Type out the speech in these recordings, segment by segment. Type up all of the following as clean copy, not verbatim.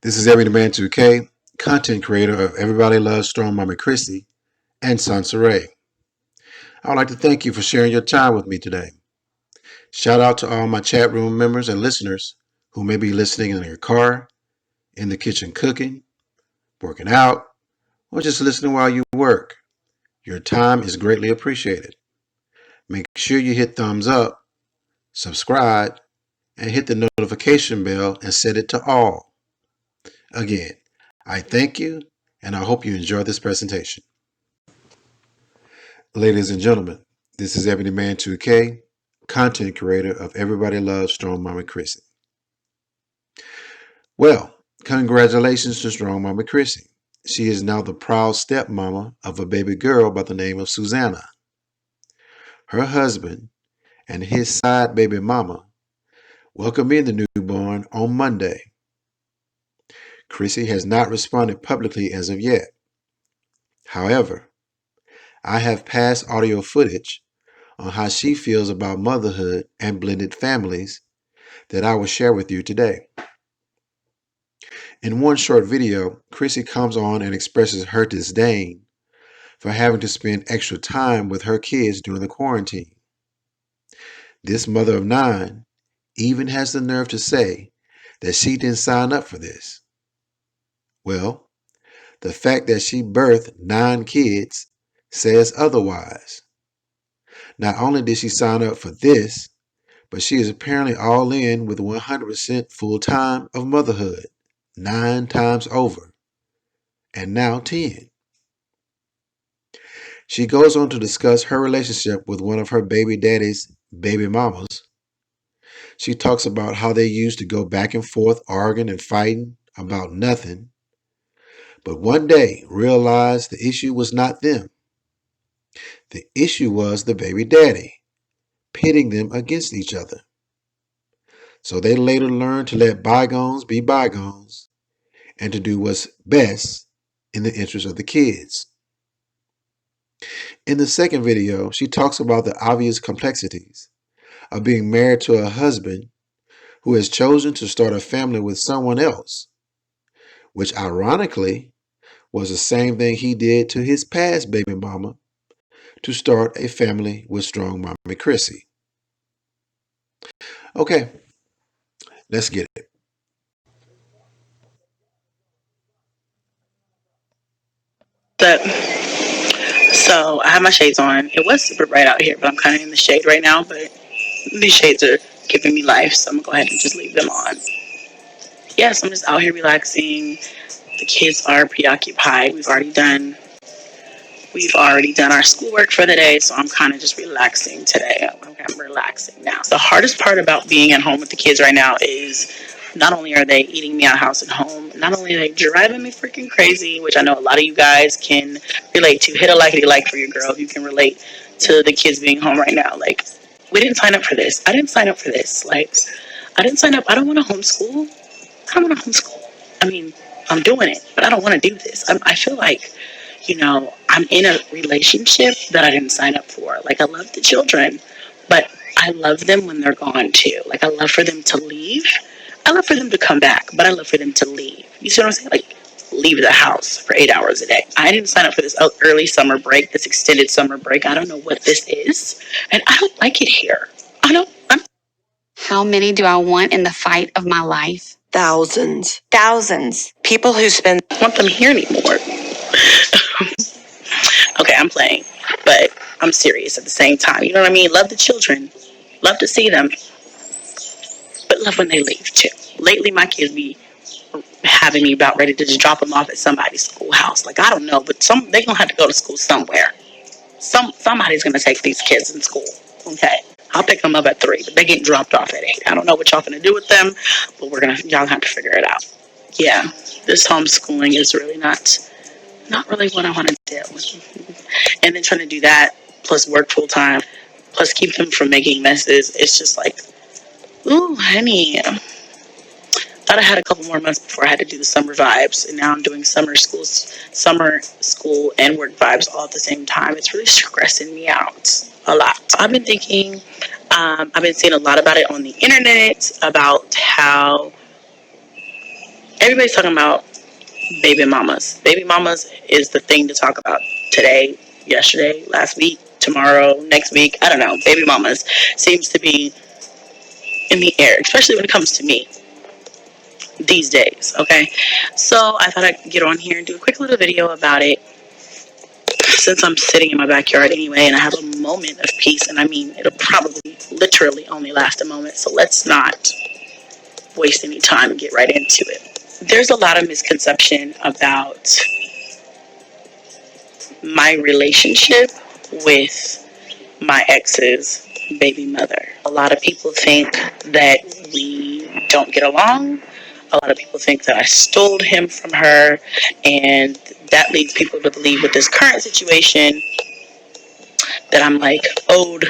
This is Every Man 2K, content creator of Everybody Loves Strong Mama CHRISSY and soncerae. I would like to thank you for sharing your time with me today. Shout out to all my chat room members and listeners who may be listening in your car, in the kitchen cooking, working out, or just listening while you work. Your time is greatly appreciated. Make sure you hit thumbs up, subscribe, and hit the notification bell and set it to all. Again, I thank you and I hope you enjoy this presentation. Ladies and gentlemen, this is Ebony Man 2K, content creator of Everybody Loves Strong Mama CHRISSY. Well, congratulations to Strong Mama CHRISSY. She is now the proud stepmama of a baby girl by the name of Susanna. Her husband and his side baby mama welcomed in the newborn on Monday. CHRISSY has not responded publicly as of yet. However, I have past audio footage on how she feels about motherhood and blended families that I will share with you today. In one short video, CHRISSY comes on and expresses her disdain for having to spend extra time with her kids during the quarantine. This mother of 9 even has the nerve to say that she didn't sign up for this. Well, the fact that she birthed 9 kids says otherwise. Not only did she sign up for this, but she is apparently all in with 100% full time of motherhood, 9 times over, and now 10. She goes on to discuss her relationship with one of her baby daddy's baby mamas. She talks about how they used to go back and forth arguing and fighting about nothing, but one day realized the issue was not them. The issue was the baby daddy, pitting them against each other. So they later learned to let bygones be bygones and to do what's best in the interest of the kids. In the second video, she talks about the obvious complexities of being married to a husband who has chosen to start a family with someone else, which ironically was the same thing he did to his past baby mama to start a family with Strong Mommy CHRISSY. Okay, let's get it. So I have my shades on. It was super bright out here, but I'm kind of in the shade right now. But these shades are giving me life, so I'm gonna go ahead and just leave them on. Yes, I'm just out here relaxing. The kids are preoccupied. We've already done our schoolwork for the day, so I'm kind of just relaxing today. I'm relaxing now. The hardest part about being at home with the kids right now is not only are they eating me out house and home, not only are they driving me freaking crazy, which I know a lot of you guys can relate to. Hit a like for your girl if you can relate to the kids being home right now. Like, we didn't sign up for this. I didn't sign up for this. Like, I didn't sign up. I don't want to homeschool. I don't want to homeschool. I mean, I'm doing it, but I don't want to do this. I feel like, I'm in a relationship that I didn't sign up for. Like, I love the children, but I love them when they're gone too. Like, I love for them to leave. I love for them to come back, but I love for them to leave. You see what I'm saying? Like, leave the house for 8 hours a day. I didn't sign up for this early summer break, this extended summer break. I don't know what this is, and I don't like it here. I don't. How many do I want in the fight of my life? Thousands. Thousands. People who spend. I don't want them here anymore. Okay, I'm playing, but I'm serious at the same time. You know what I mean? Love the children, love to see them, but love when they leave too. Lately, my kids be having me about ready to just drop them off at somebody's schoolhouse. Like, I don't know, but they gonna have to go to school somewhere. Somebody's gonna take these kids in school. Okay, I'll pick them up at 3, but they get dropped off at 8. I don't know what y'all gonna do with them, but y'all have to figure it out. Yeah, this homeschooling is really not really what I want to do. And then trying to do that, plus work full time, plus keep them from making messes. It's just like, ooh, honey. Thought I had a couple more months before I had to do the summer vibes, and now I'm doing summer school, and work vibes all at the same time. It's really stressing me out a lot. I've been thinking, I've been seeing a lot about it on the internet, about how Everybody's talking about baby mamas. Baby mamas is the thing to talk about today, yesterday, last week, tomorrow, next week. I don't know. Baby mamas seems to be in the air, especially when it comes to me these days. Okay, so I thought I'd get on here and do a quick little video about it, since I'm sitting in my backyard anyway and I have a moment of peace. And I mean, it'll probably literally only last a moment, so let's not waste any time and get right into it. There's a lot of misconception about my relationship with my ex's baby mother. A lot of people think that we don't get along. A lot of people think that I stole him from her, and that leads people to believe with this current situation that I'm like owed,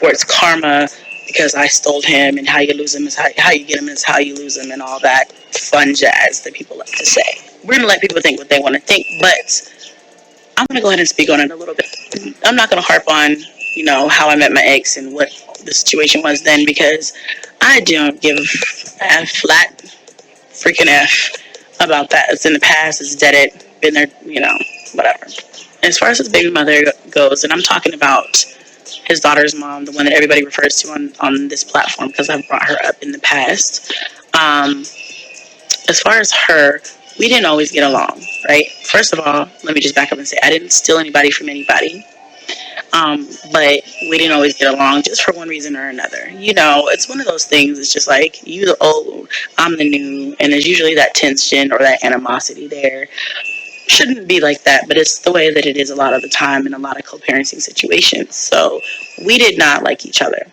or it's karma because I stole him, and how you lose him is how you get him is how you lose him, and all that fun jazz that people like to say. We're going to let people think what they want to think, but I'm going to go ahead and speak on it a little bit. I'm not going to harp on, how I met my ex and what the situation was then, because I don't give a flat freaking F about that. It's in the past, it's dead, been there, whatever. As far as his baby mother goes, and I'm talking about his daughter's mom, the one that everybody refers to on this platform because I've brought her up in the past. As far as her, we didn't always get along, right? First of all, let me just back up and say I didn't steal anybody from anybody. But we didn't always get along just for one reason or another. It's one of those things. It's just like, you the old, I'm the new, and there's usually that tension or that animosity there. Shouldn't be like that, but it's the way that it is a lot of the time in a lot of co-parenting situations. So we did not like each other.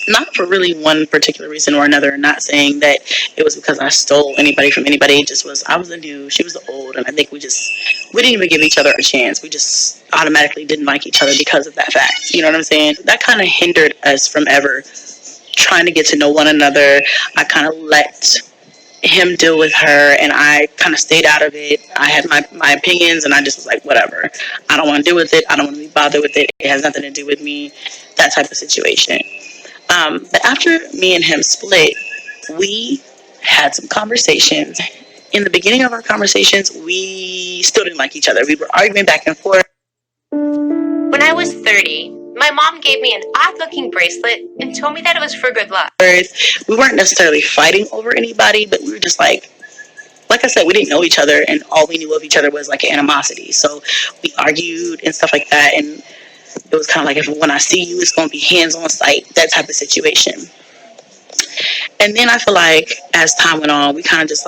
Not for really one particular reason or another. Not saying that it was because I stole anybody from anybody. It just was, I was the new, she was the old, and I think we didn't even give each other a chance. We just automatically didn't like each other because of that fact. You know what I'm saying? That kind of hindered us from ever trying to get to know one another. I kind of let him deal with her, and I kind of stayed out of it. I had my opinions, and I just was like, whatever. I don't want to deal with it. I don't want to be bothered with it. It has nothing to do with me. That type of situation. But after me and him split, we had some conversations. In the beginning of our conversations, we still didn't like each other. We were arguing back and forth. When I was 30, my mom gave me an odd-looking bracelet and told me that it was for good luck. We weren't necessarily fighting over anybody, but we were just like I said, we didn't know each other, and all we knew of each other was like animosity. So we argued and stuff like that, and it was kind of like, when I see you, it's going to be hands on sight, that type of situation. And then I feel like as time went on, we kind of just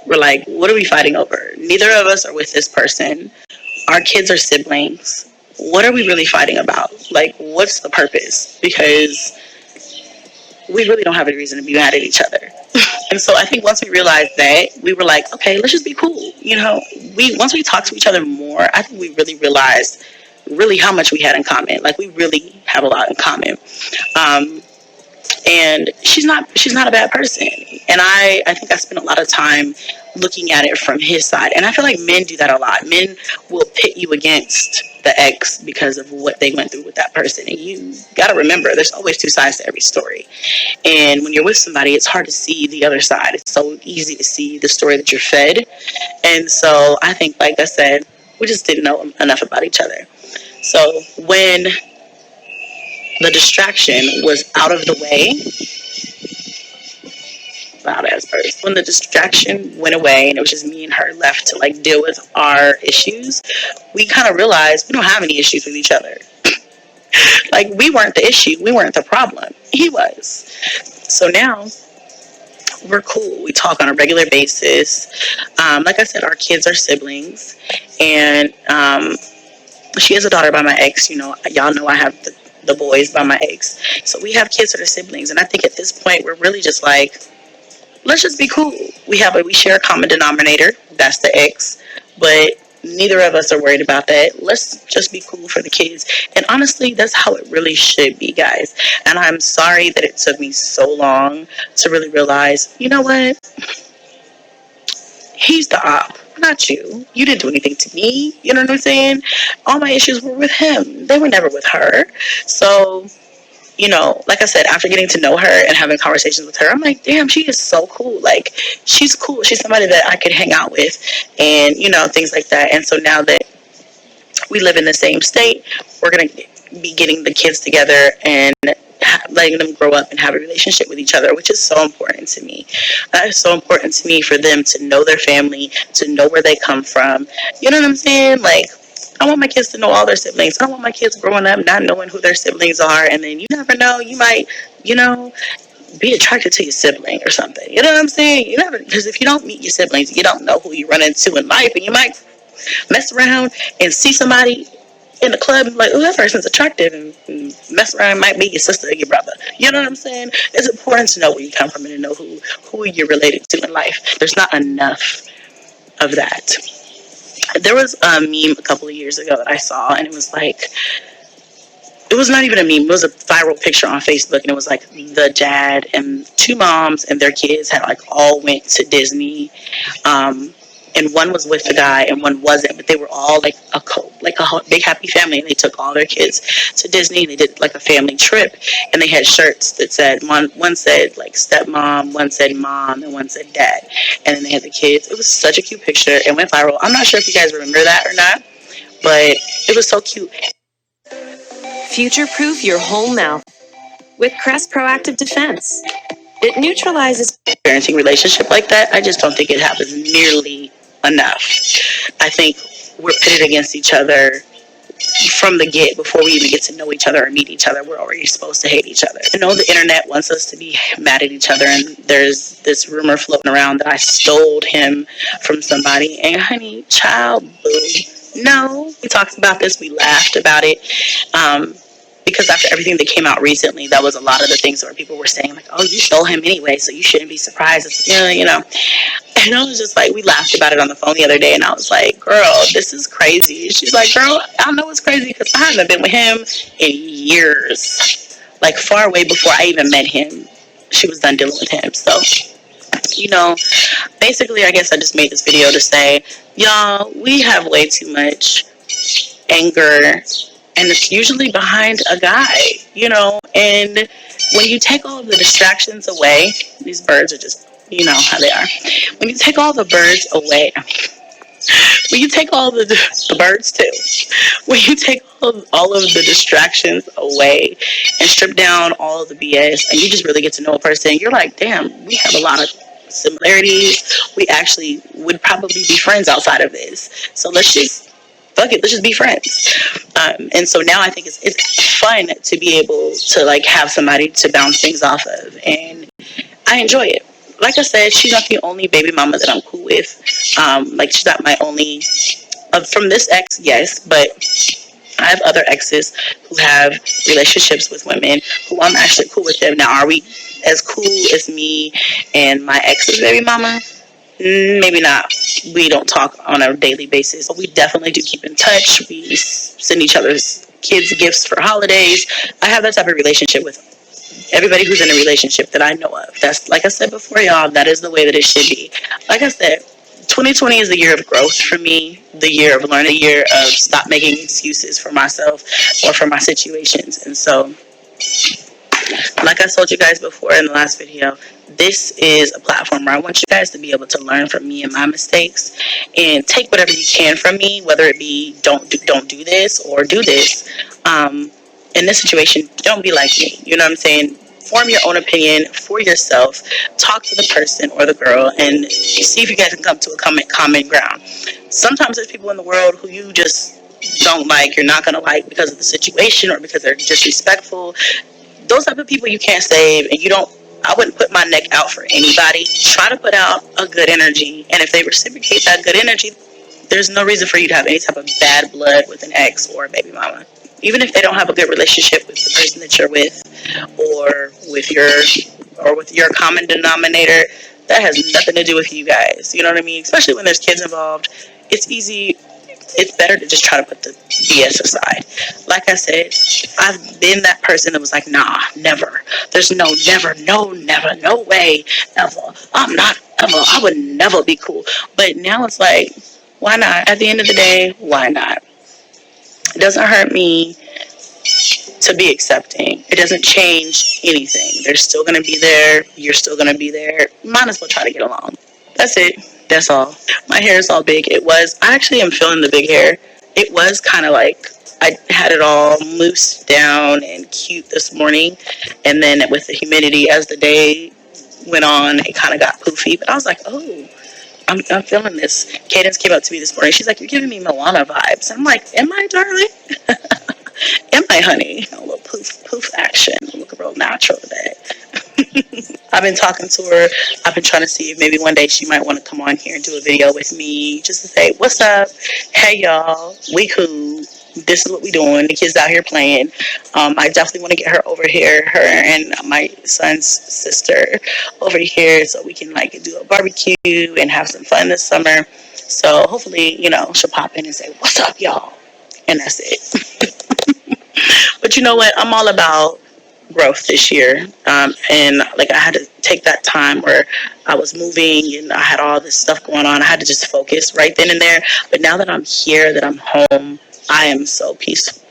we're like, what are we fighting over? Neither of us are with this person. Our kids are siblings. What are we really fighting about? Like, what's the purpose? Because we really don't have any reason to be mad at each other. And so I think once we realized that, we were like, okay, let's just be cool. Once we talked to each other more, I think we really realized really how much we had in common. Like, we really have a lot in common. And she's not a bad person. And I think I spent a lot of time looking at it from his side. And I feel like men do that a lot. Men will pit you against the ex because of what they went through with that person. And you got to remember, there's always two sides to every story. And when you're with somebody, it's hard to see the other side. It's so easy to see the story that you're fed. And so I think, like I said, we just didn't know enough about each other. So when the distraction was out of the way, when the distraction went away and it was just me and her left to deal with our issues, we kind of realized we don't have any issues with each other. We weren't the issue, we weren't the problem, he was. So now we're cool. We talk on a regular basis. Like I said, our kids are siblings, and she has a daughter by my ex. Y'all know I have the boys by my ex. So we have kids that are siblings, and I think at this point we're really just let's just be cool. We share a common denominator. That's the ex, but neither of us are worried about that. Let's just be cool for the kids. And honestly, that's how it really should be, guys. And I'm sorry that it took me so long to really realize, you know what? He's the op, not you. You didn't do anything to me. You know what I'm saying? All my issues were with him. They were never with her. So you know, like I said, after getting to know her and having conversations with her, I'm like, damn, she is so cool. Like, she's cool. She's somebody that I could hang out with, and, you know, things like that. And so now that we live in the same state, we're going to be getting the kids together and letting them grow up and have a relationship with each other, which is so important to me. That is so important to me, for them to know their family, to know where they come from. You know what I'm saying? Like, I want my kids to know all their siblings. I don't want my kids growing up not knowing who their siblings are, and then you never know, you might, you know, be attracted to your sibling or something. You know what I'm saying? You never, because if you don't meet your siblings, you don't know who you run into in life, and you might mess around and see somebody in the club and be like, oh, that person's attractive, and mess around, might be your sister or your brother. You know what I'm saying? It's important to know where you come from and to know who you're related to in life. There's not enough of that. There was a meme a couple of years ago that I saw, and it was like, it was not even a meme, it was a viral picture on Facebook, and it was like the dad and two moms and their kids had like all went to Disney, and one was with the guy and one wasn't, but they were all like a big happy family, and they took all their kids to Disney, and they did like a family trip, and they had shirts that said, one said like stepmom, one said mom, and one said dad, and then they had the kids. It was such a cute picture. It went viral. I'm not sure if you guys remember that or not, but it was so cute. Future-proof your whole mouth with Crest Proactive Defense. It neutralizes Parenting relationship like that. I just don't think it happens nearly enough. I think we're pitted against each other from the get. Before we even get to know each other or meet each other, we're already supposed to hate each other. I know the internet wants us to be mad at each other, and there's this rumor floating around that I stole him from somebody. And honey, child, boo. No, we talked about this. We laughed about it. Because after everything that came out recently, that was a lot of the things where people were saying, like, oh, you stole him anyway, so you shouldn't be surprised. It's, you know. And I was just like, we laughed about it on the phone the other day, and I was like, girl, this is crazy. She's like, girl, I know it's crazy because I haven't been with him in years. Like, far away before I even met him, she was done dealing with him. So, you know, basically, I guess I just made this video to say, y'all, we have way too much anger, and it's usually behind a guy, you know. And when you take all of the distractions away, these birds are just, you know how they are. When you take all the birds away, when you take all the birds too, when you take all of the distractions away and strip down all of the BS, and you just really get to know a person, you're like, damn, we have a lot of similarities. We actually would probably be friends outside of this. So let's just be friends. And so now I think it's fun to be able to like have somebody to bounce things off of, and I enjoy it. Like I said, she's not the only baby mama that I'm cool with. Like, she's not my only from this ex, yes, but I have other exes who have relationships with women who I'm actually cool with them. Now, are we as cool as me and my ex's baby mama? Maybe not. We don't talk on a daily basis, but we definitely do keep in touch. We send each other's kids gifts for holidays. I have that type of relationship with everybody who's in a relationship that I know of. That's, like I said before, y'all, that is the way that it should be. Like I said, 2020 is the year of growth for me, the year of learning, the year of stop making excuses for myself or for my situations. And so, like I told you guys before in the last video, this is a platform where I want you guys to be able to learn from me and my mistakes and take whatever you can from me, whether it be don't do this or do this. In this situation, don't be like me. You know what I'm saying? Form your own opinion for yourself. Talk to the person or the girl and see if you guys can come to a common ground. Sometimes there's people in the world who you just don't like, you're not going to like because of the situation or because they're disrespectful. Those type of people you can't save, and I wouldn't put my neck out for anybody. Try to put out a good energy, and if they reciprocate that good energy, there's no reason for you to have any type of bad blood with an ex or a baby mama. Even if they don't have a good relationship with the person that you're with, or with your common denominator, that has nothing to do with you guys. You know what I mean? Especially when there's kids involved, it's better to just try to put the BS aside. Like I said, I've been that person that was like, nah, never. There's no way, ever. I would never be cool. But now it's like, why not? At the end of the day, why not? It doesn't hurt me to be accepting. It doesn't change anything. They're still going to be there. You're still going to be there. Might as well try to get along. That's it. That's all. My hair is all big. I actually am feeling the big hair. It was kind of like I had it all moosed down and cute this morning. And then with the humidity as the day went on, it kind of got poofy. But I was like, oh, I'm feeling this. Cadence came up to me this morning. She's like, you're giving me Moana vibes. I'm like, am I, darling? Am I, honey? A little poof action. Look real natural today. I've been talking to her. I've been trying to see if maybe one day she might want to come on here and do a video with me just to say, what's up? Hey, y'all. We cool. This is what we doing. The kids out here playing. I definitely want to get her over here, her and my son's sister over here so we can like do a barbecue and have some fun this summer. So hopefully, she'll pop in and say, what's up, y'all? And that's it. But you know what? I'm all about growth this year. And like I had to take that time where I was moving and I had all this stuff going on. I had to just focus right then and there. But now that I'm here, that I'm home, I am so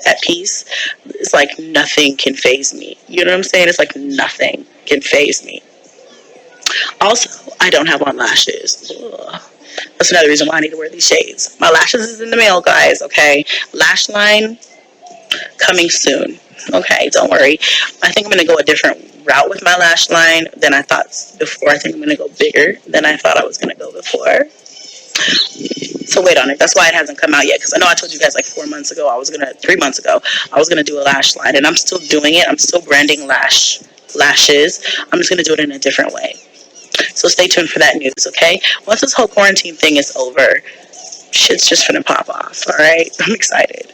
at peace. It's like nothing can faze me. You know what I'm saying? It's like nothing can faze me. Also, I don't have on lashes. Ugh. That's another reason why I need to wear these shades. My lashes is in the mail, guys, okay? Lash line coming soon. Okay, don't worry. I think I'm going to go a different route with my lash line than I thought before. I think I'm going to go bigger than I thought I was going to go before. So wait on it. That's why it hasn't come out yet. Because I know I told you guys like 3 months ago, I was going to do a lash line. And I'm still doing it. I'm still branding lashes. I'm just going to do it in a different way. So stay tuned for that news, okay? Once this whole quarantine thing is over, shit's just going to pop off, all right? I'm excited.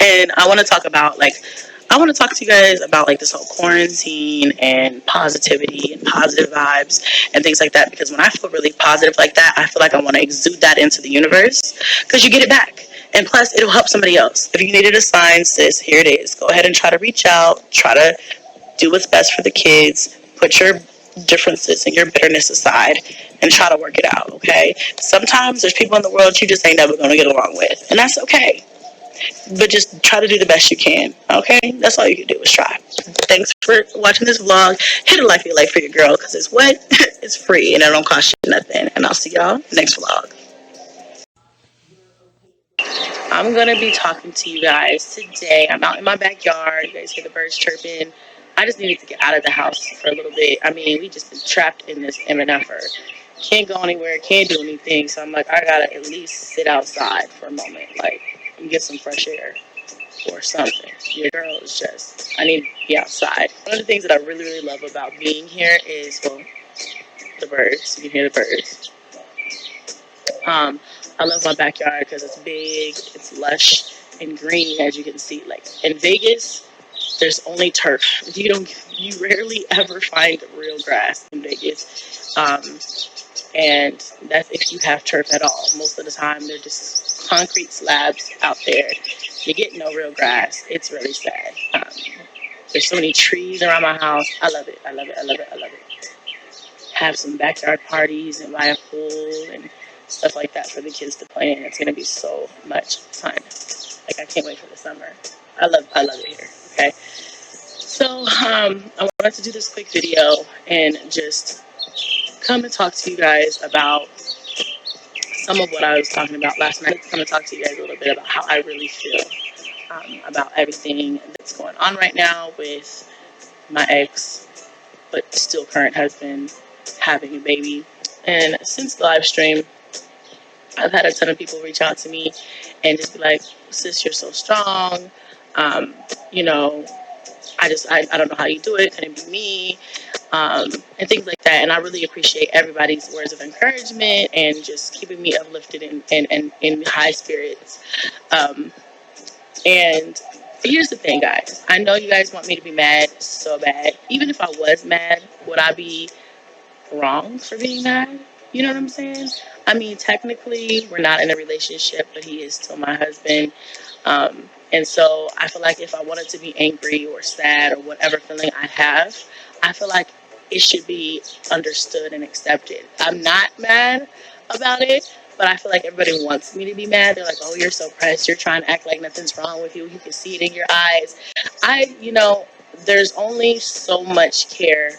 And I want to talk to you guys about like this whole quarantine and positivity and positive vibes and things like that, because when I feel really positive like that, I feel like I want to exude that into the universe because you get it back. And plus, it'll help somebody else. If you needed a sign, sis, here it is. Go ahead and try to reach out. Try to do what's best for the kids. Put your differences and your bitterness aside and try to work it out, okay? Sometimes there's people in the world you just ain't never going to get along with, and that's okay. But just try to do the best you can, okay? That's all you can do is try. Thanks for watching this vlog. Hit a like for your girl, because it's what? It's free, and it don't cost you nothing. And I'll see y'all next vlog. I'm going to be talking to you guys today. I'm out in my backyard. You guys hear the birds chirping. I just needed to get out of the house for a little bit. I mean, we just been trapped in this MNFer. Can't go anywhere, can't do anything. So I'm like, I got to at least sit outside for a moment, like, and get some fresh air or something. Your girl is just, I need to be outside. One of the things that I really, really love about being here is, well, the birds. You can hear the birds. I love my backyard because it's big, it's lush and green, as you can see. Like in Vegas, there's only turf. You rarely ever find real grass in Vegas. And that's if you have turf at all. Most of the time, they're just concrete slabs out there. You get no real grass. It's really sad. There's so many trees around my house. I love it. I love it. I love it. I love it. Have some backyard parties and buy a pool and stuff like that for the kids to play in. It's gonna be so much fun. Like I can't wait for the summer. I love it here. Okay. So I wanted to do this quick video and just come and talk to you guys about some of what I was talking about last night. Come and talk to you guys a little bit about how I really feel about everything that's going on right now with my ex, but still current husband, having a baby. And since the live stream, I've had a ton of people reach out to me and just be like, sis, you're so strong. You know, I don't know how you do it. Couldn't be me. And things like that. And I really appreciate everybody's words of encouragement and just keeping me uplifted and in high spirits. And here's the thing, guys. I know you guys want me to be mad so bad. Even if I was mad, would I be wrong for being mad? You know what I'm saying? I mean, technically, we're not in a relationship, but he is still my husband. And so I feel like if I wanted to be angry or sad or whatever feeling I have, I feel like it should be understood and accepted. I'm not mad about it, But I feel like everybody wants me to be mad. They're like, oh, you're so pressed. You're trying to act like nothing's wrong with you. You can see it in your eyes. There's only so much care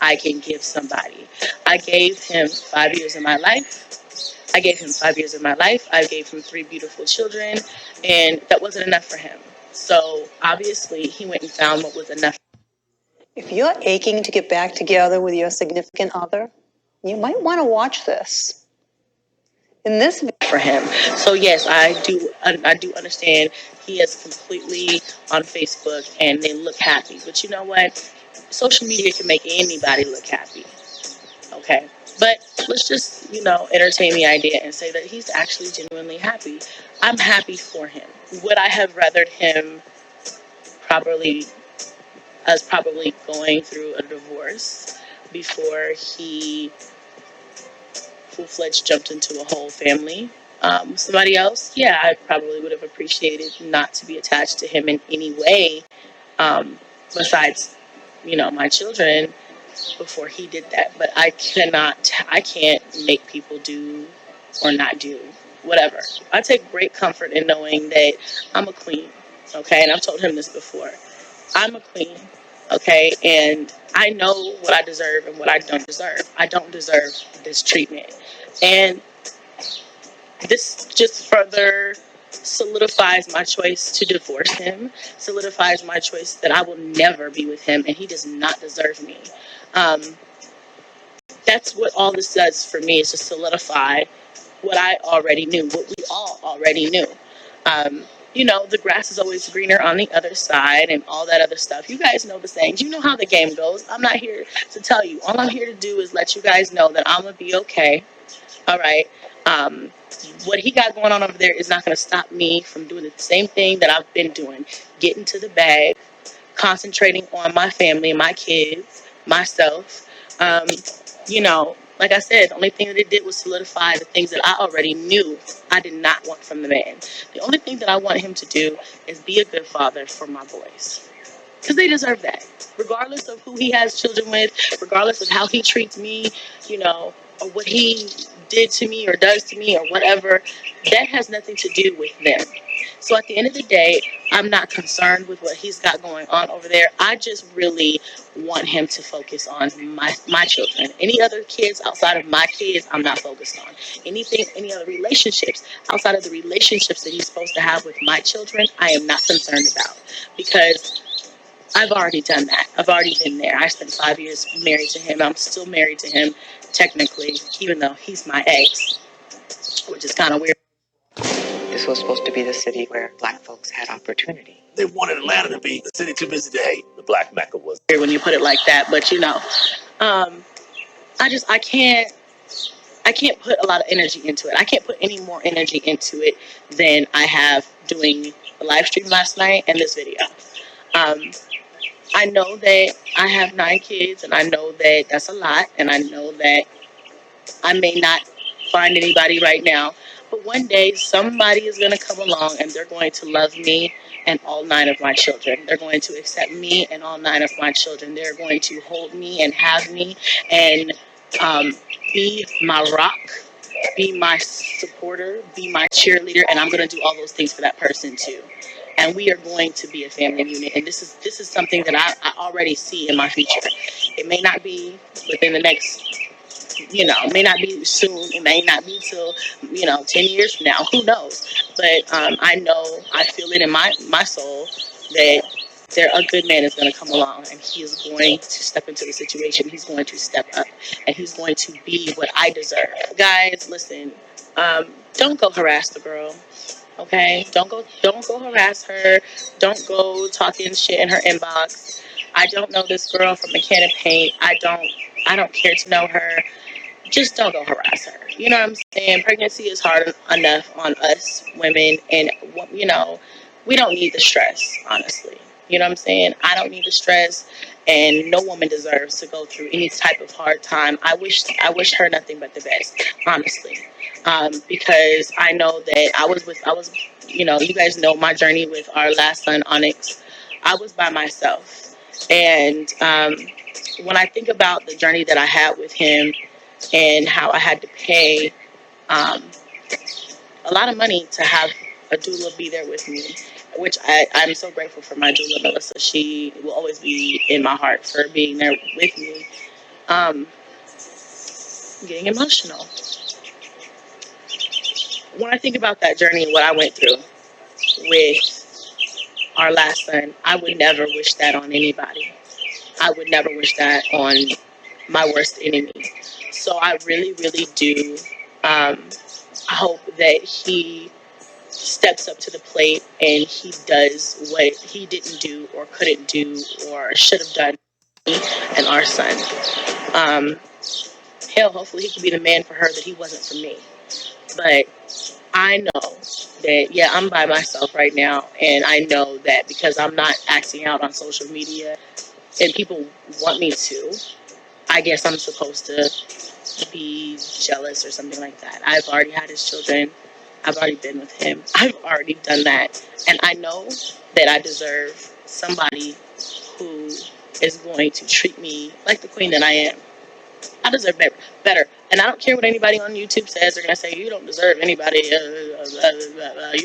I can give somebody. I gave him 5 years of my life. I gave him 5 years of my life. I gave him 3 beautiful children, and that wasn't enough for him. So obviously, he went and found what was enough. If you're aching to get back together with your significant other, you might want to watch this. In this for him. So yes, I do understand he is completely on Facebook and they look happy. But you know what? Social media can make anybody look happy. Okay. But let's just, entertain the idea and say that he's actually genuinely happy. I'm happy for him. Would I have rathered him probably going through a divorce before he full-fledged jumped into a whole family? Somebody else, yeah, I probably would have appreciated not to be attached to him in any way, besides, my children, before he did that. But I can't make people do or not do whatever. I take great comfort in knowing that I'm a queen, okay? And I've told him this before. I'm a queen, okay? And I know what I deserve and what I don't deserve. I don't deserve this treatment. And this just further solidifies my choice to divorce him, solidifies my choice that I will never be with him and he does not deserve me. That's what all this does for me, is to solidify what I already knew, what we all already knew. The grass is always greener on the other side and all that other stuff. You guys know the sayings. You know how the game goes. I'm not here to tell you. All I'm here to do is let you guys know that I'm going to be okay. All right. What he got going on over there is not going to stop me from doing the same thing that I've been doing. Getting to the bag, concentrating on my family, my kids, myself. Like I said, the only thing that it did was solidify the things that I already knew I did not want from the man. The only thing that I want him to do is be a good father for my boys. Because they deserve that. Regardless of who he has children with, regardless of how he treats me, or what he did to me or does to me or whatever, that has nothing to do with them. So at the end of the day, I'm not concerned with what he's got going on over there. I just really want him to focus on my children. Any other kids outside of my kids, I'm not focused on. Any other relationships outside of the relationships that he's supposed to have with my children, I am not concerned about. Because I've already done that. I've already been there. I spent 5 years married to him. I'm still married to him, technically, even though he's my ex, which is kind of weird. This was supposed to be the city where Black folks had opportunity. They wanted Atlanta to be the city too busy to hate. The Black Mecca was. When you put it like that, but I can't put a lot of energy into it. I can't put any more energy into it than I have doing the live stream last night and this video. I know that I have 9 kids, and I know that that's a lot, and I know that I may not find anybody right now, but one day somebody is going to come along and they're going to love me and all 9 of my children. They're going to accept me and all 9 of my children. They're going to hold me and have me and be my rock, be my supporter, be my cheerleader, and I'm going to do all those things for that person too. And we are going to be a family unit. And this is something that I already see in my future. It may not be within the next, it may not be soon. It may not be till, 10 years from now. Who knows? But I know, I feel it in my soul that a good man is going to come along and he is going to step into the situation. He's going to step up and he's going to be what I deserve. Guys, listen, don't go harass the girl. Okay, don't go harass her. Don't go talking shit in her inbox. I don't know this girl from a can of paint. I don't care to know her. Just don't go harass her. You know what I'm saying? Pregnancy is hard enough on us women, and we don't need the stress, honestly. You know what I'm saying? I don't need the stress, and no woman deserves to go through any type of hard time. I wish her nothing but the best, honestly. Because I know that you guys know my journey with our last son, Onyx. I was by myself. And when I think about the journey that I had with him and how I had to pay a lot of money to have a doula be there with me, which I'm so grateful for my doula, Melissa. She will always be in my heart for being there with me. I'm getting emotional. When I think about that journey and what I went through with our last son, I would never wish that on anybody. I would never wish that on my worst enemy. So I really, really do hope that he steps up to the plate and he does what he didn't do or couldn't do or should have done for me and our son. Hell, hopefully he can be the man for her that he wasn't for me. But I know that, yeah, I'm by myself right now, and I know that because I'm not acting out on social media and people want me to, I guess I'm supposed to be jealous or something like that. I've already had his children. I've already been with him. I've already done that. And I know that I deserve somebody who is going to treat me like the queen that I am. I deserve better. And I don't care what anybody on YouTube says. They're going to say, you don't deserve anybody. You're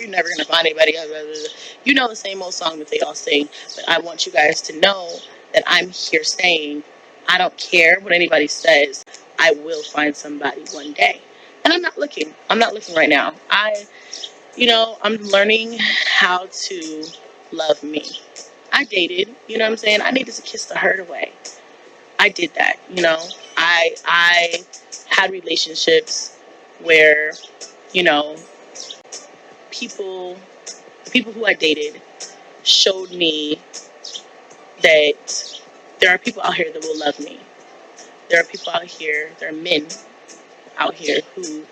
never going to find anybody. You know the same old song that they all sing. But I want you guys to know that I'm here saying, I don't care what anybody says. I will find somebody one day. And I'm not looking. I'm not looking right now. I'm learning how to love me. I dated, you know what I'm saying? I needed to kiss the hurt away. I did that, I had relationships where, people who I dated showed me that there are people out here that will love me. There are people out here, there are men out here who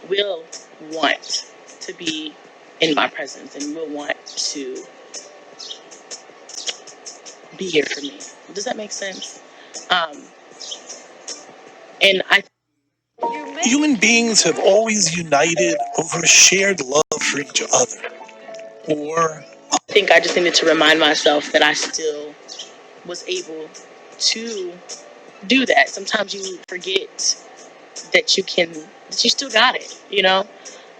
will want to be in my presence and will want to be here for me. Does that make sense? And I Human beings have always united over a shared love for each other. Or think I just needed to remind myself that I still was able to do that. Sometimes you forget that you still got it.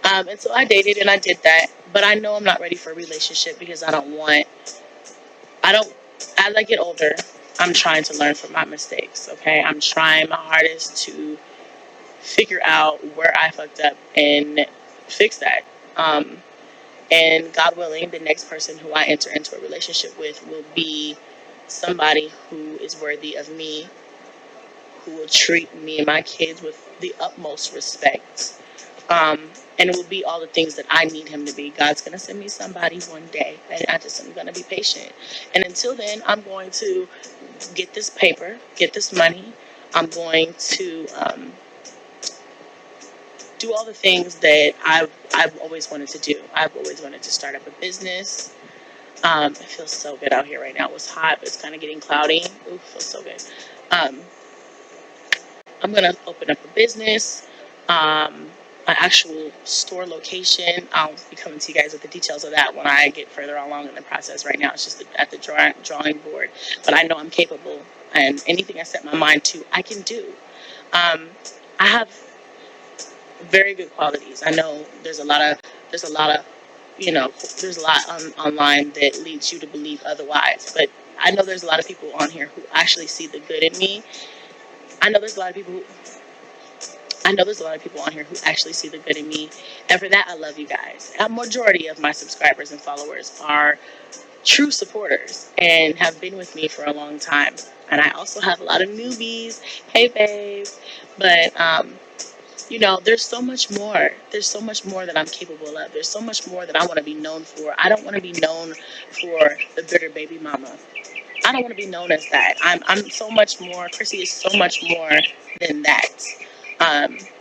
And so I dated and I did that, but I know I'm not ready for a relationship because as I get older, I'm trying to learn from my mistakes, okay? I'm trying my hardest to figure out where I fucked up and fix that. And God willing, the next person who I enter into a relationship with will be somebody who is worthy of me, who will treat me and my kids with the utmost respect. And it will be all the things that I need him to be. God's going to send me somebody one day, and I just am going to be patient. And until then, I'm going to get this paper, get this money. I'm going to do all the things that I've always wanted to do. I've always wanted to start up a business. It feels so good out here right now. It was hot, but it's kind of getting cloudy. Ooh, it feels so good. I'm going to open up a business, an actual store location. I'll be coming to you guys with the details of that when I get further along in the process. Right now, it's just at the drawing board. But I know I'm capable, and anything I set my mind to, I can do. I have very good qualities. I know there's a lot online that leads you to believe otherwise. But I know there's a lot of people on here who actually see the good in me. I know there's a lot of people on here who actually see the good in me. And for that, I love you guys. A majority of my subscribers and followers are true supporters and have been with me for a long time. And I also have a lot of newbies. Hey, babe. But, there's so much more. There's so much more that I'm capable of. There's so much more that I want to be known for. I don't want to be known for the bitter baby mama. I don't want to be known as that. I'm so much more. CHRISSY is so much more than that.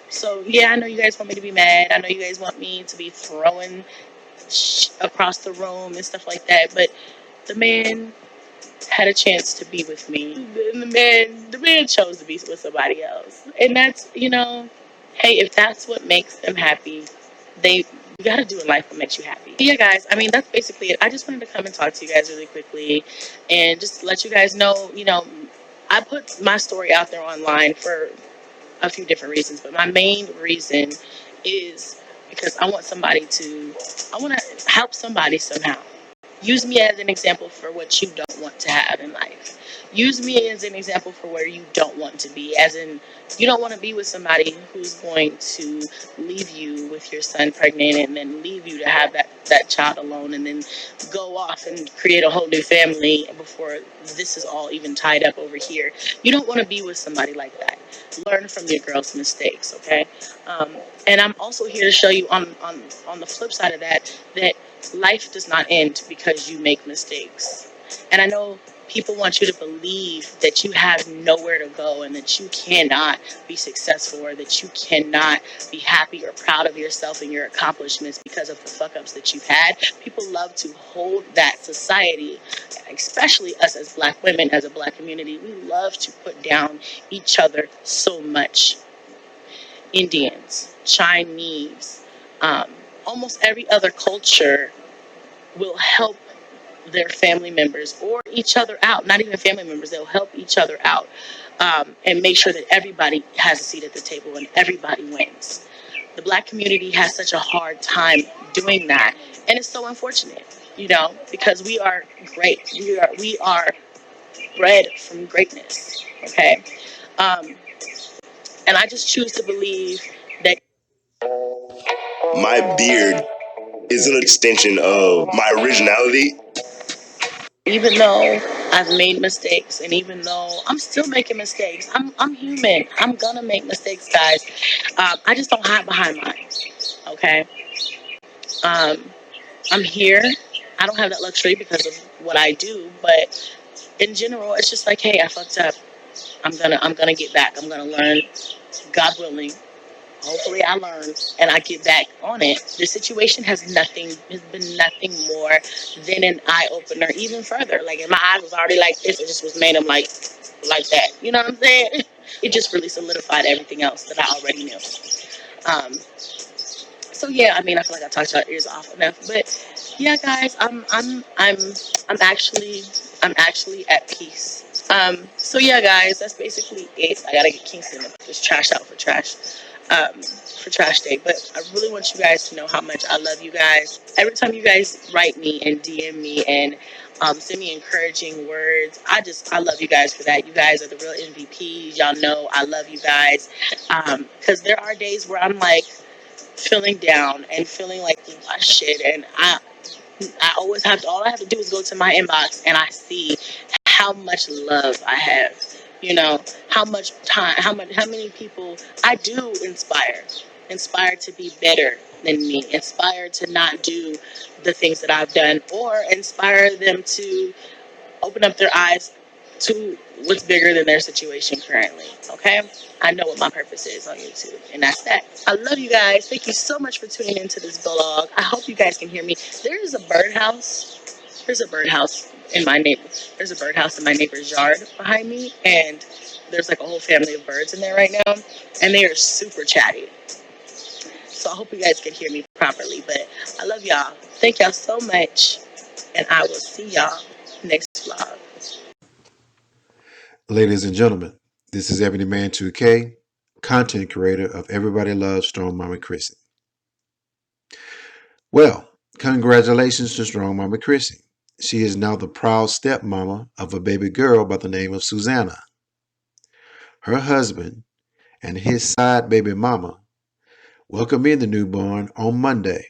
So yeah, I know you guys want me to be mad. I know you guys want me to be throwing across the room and stuff like that. But the man had a chance to be with me. The man chose to be with somebody else, and that's hey, if that's what makes them happy, you got to do in life what makes you happy. Yeah, guys, that's basically it. I just wanted to come and talk to you guys really quickly and just let you guys know, I put my story out there online for a few different reasons, but my main reason is because I want to help somebody somehow. Use me as an example for what you don't want to have in life. Use me as an example for where you don't want to be. As in, you don't want to be with somebody who's going to leave you with your son pregnant and then leave you to have that child alone and then go off and create a whole new family before this is all even tied up over here. You don't want to be with somebody like that. Learn from your girl's mistakes, okay? And I'm also here to show you on the flip side of that life does not end because you make mistakes. And I know people want you to believe that you have nowhere to go and that you cannot be successful or that you cannot be happy or proud of yourself and your accomplishments because of the fuck ups that you've had. People love to hold that society, especially us as black women, as a black community. We love to put down each other so much. Indians, Chinese, almost every other culture will help their family members or each other out. Not even family members, they'll help each other out and make sure that everybody has a seat at the table and everybody wins. The black community has such a hard time doing that, and it's so unfortunate, because we are great. We are bred from greatness. Okay, and I just choose to believe that my beard is an extension of my originality. even though I've made mistakes, and even though I'm still making mistakes, I'm human. I'm gonna make mistakes, guys. I just don't hide behind mine. Okay. I'm here. I don't have that luxury because of what I do, but in general, it's just like, hey, I fucked up. I'm gonna get back. I'm gonna learn. God willing. Hopefully I learn and I get back on it. The situation has been nothing more than an eye opener, even further. Like, and my eyes was already like this, it just was made them like that. You know what I'm saying? It just really solidified everything else that I already knew. Um, so yeah, I mean, I feel like I talked your ears off enough, but yeah, guys, I'm actually at peace. So yeah, guys, that's basically it. I gotta get Kingston to put this trash out for trash day. But I really want you guys to know how much I love you guys. Every time you guys write me and DM me and send me encouraging words, I love you guys for that. You guys are the real MVPs. Y'all know I love you guys. Because there are days where I'm like feeling down and feeling like shit, and I always all I have to do is go to my inbox and I see how much love I have. How much time, how many people I do inspire to be better than me, inspire to not do the things that I've done, or inspire them to open up their eyes to what's bigger than their situation currently. Okay? I know what my purpose is on YouTube, and that's that. I love you guys. Thank you so much for tuning into this vlog. I hope you guys can hear me. There's a birdhouse. There's a birdhouse in my neighbor. There's a birdhouse in my neighbor's yard behind me, and there's like a whole family of birds in there right now, and they are super chatty. So I hope you guys can hear me properly. But I love y'all. Thank y'all so much, and I will see y'all next vlog. Ladies and gentlemen, this is Ebony Man 2K, content creator of Everybody Loves Strong Mama Chrissy. Well, congratulations to Strong Mama Chrissy. She is now the proud stepmama of a baby girl by the name of Susanna. Her husband and his side baby mama welcomed in the newborn on Monday.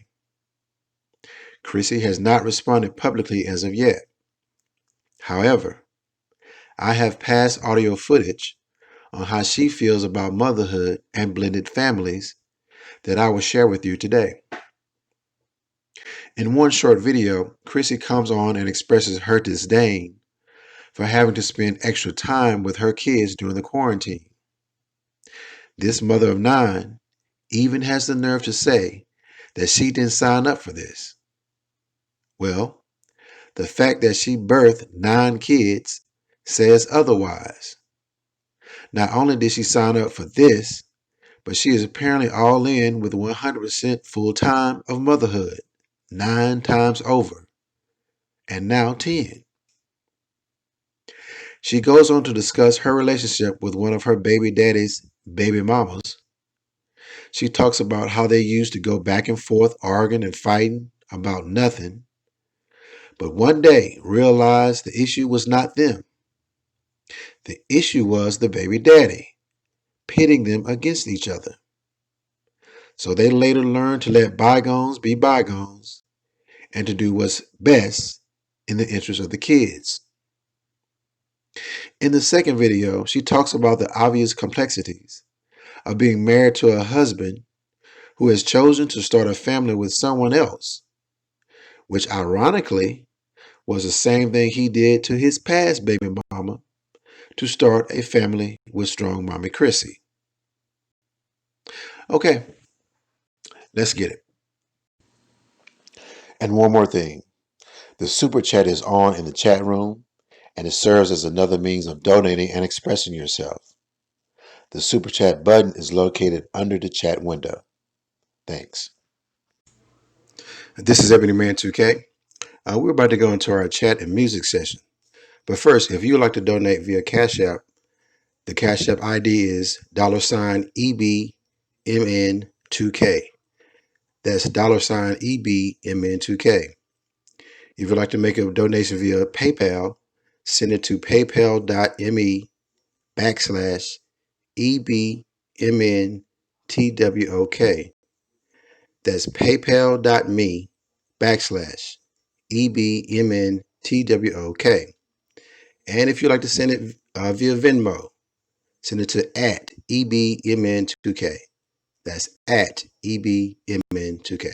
Chrissy has not responded publicly as of yet. However, I have past audio footage on how she feels about motherhood and blended families that I will share with you today. In one short video, Chrissy comes on and expresses her disdain for having to spend extra time with her kids during the quarantine. This mother of 9 even has the nerve to say that she didn't sign up for this. Well, the fact that she birthed 9 kids says otherwise. Not only did she sign up for this, but she is apparently all in with 100% full time of motherhood, 9 times over, and now 10. She goes on to discuss her relationship with one of her baby daddy's baby mamas. She talks about how they used to go back and forth arguing and fighting about nothing, but one day realized the issue was not them. The issue was the baby daddy, pitting them against each other. So they later learned to let bygones be bygones and to do what's best in the interest of the kids. In the second video, she talks about the obvious complexities of being married to a husband who has chosen to start a family with someone else, which ironically was the same thing he did to his past baby mama to start a family with strong mommy Chrissy. Okay, let's get it. And one more thing. The super chat is on in the chat room, and it serves as another means of donating and expressing yourself. The super chat button is located under the chat window. Thanks. This is Ebony Man 2K. We're about to go into our chat and music session. But first, if you would like to donate via Cash App, the Cash App ID is $EBMN2K. That's $EBMN2K. If you'd like to make a donation via PayPal, send it to paypal.me/EBMNTWOK. That's paypal.me/EBMNTWOK. And if you'd like to send it via Venmo, send it to @EBMN2K. That's @EBMN2K.